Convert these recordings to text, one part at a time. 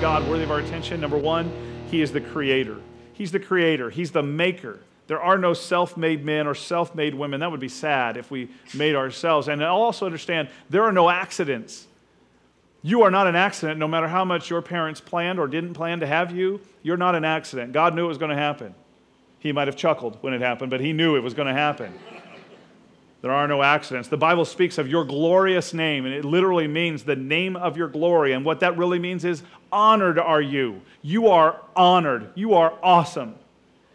God worthy of our attention? Number one, He is the creator. He's the creator. He's the maker. There are no self-made men or self-made women. That would be sad if we made ourselves. And also understand, there are no accidents. You are not an accident, no matter how much your parents planned or didn't plan to have you. You're not an accident. God knew it was going to happen. He might have chuckled when it happened, but He knew it was going to happen. There are no accidents. The Bible speaks of your glorious name, and it literally means the name of your glory. And what that really means is, honored are you. You are honored. You are awesome.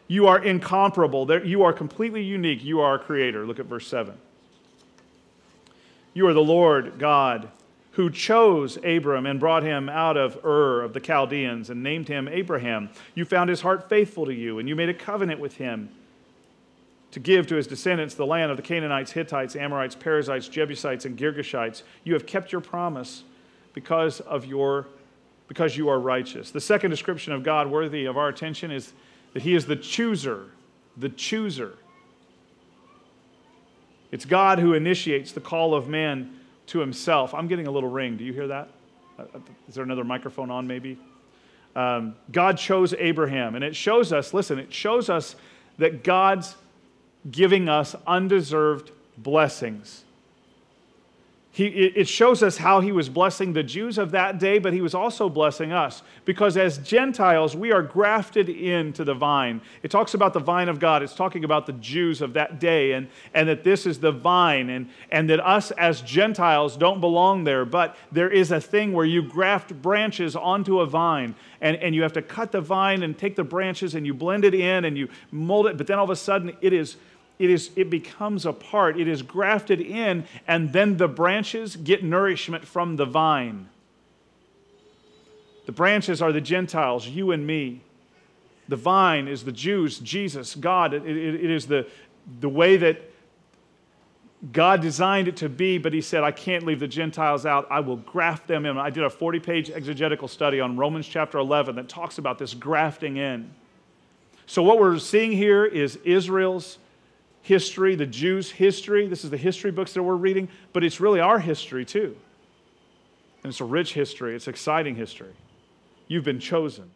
You are incomparable. You are completely unique. You are a creator. Look at verse 7. You are the Lord God who chose Abram and brought him out of Ur of the Chaldeans and named him Abraham. You found his heart faithful to you, and you made a covenant with him to give to his descendants the land of the Canaanites, Hittites, Amorites, Perizzites, Jebusites, and Girgashites. You have kept your promise because you are righteous. The second description of God worthy of our attention is that He is the chooser. The chooser. It's God who initiates the call of man to Himself. I'm getting a little ring. Do you hear that? Is there another microphone on maybe? God chose Abraham, and it shows us, listen, it shows us that God's giving us undeserved blessings. It shows us how He was blessing the Jews of that day, but He was also blessing us. Because as Gentiles, we are grafted into the vine. It talks about the vine of God. It's talking about the Jews of that day, and that this is the vine, and that us as Gentiles don't belong there. But there is a thing where you graft branches onto a vine, and you have to cut the vine and take the branches, and you blend it in, and you mold it, but then all of a sudden it becomes a part. It is grafted in, and then the branches get nourishment from the vine. The branches are the Gentiles, you and me. The vine is the Jews, Jesus, God. It is the way that God designed it to be, but He said, I can't leave the Gentiles out. I will graft them in. I did a 40-page exegetical study on Romans chapter 11 that talks about this grafting in. So what we're seeing here is Israel's history, the Jews' history. This is the history books that we're reading, but it's really our history too. And it's a rich history. It's exciting history. You've been chosen.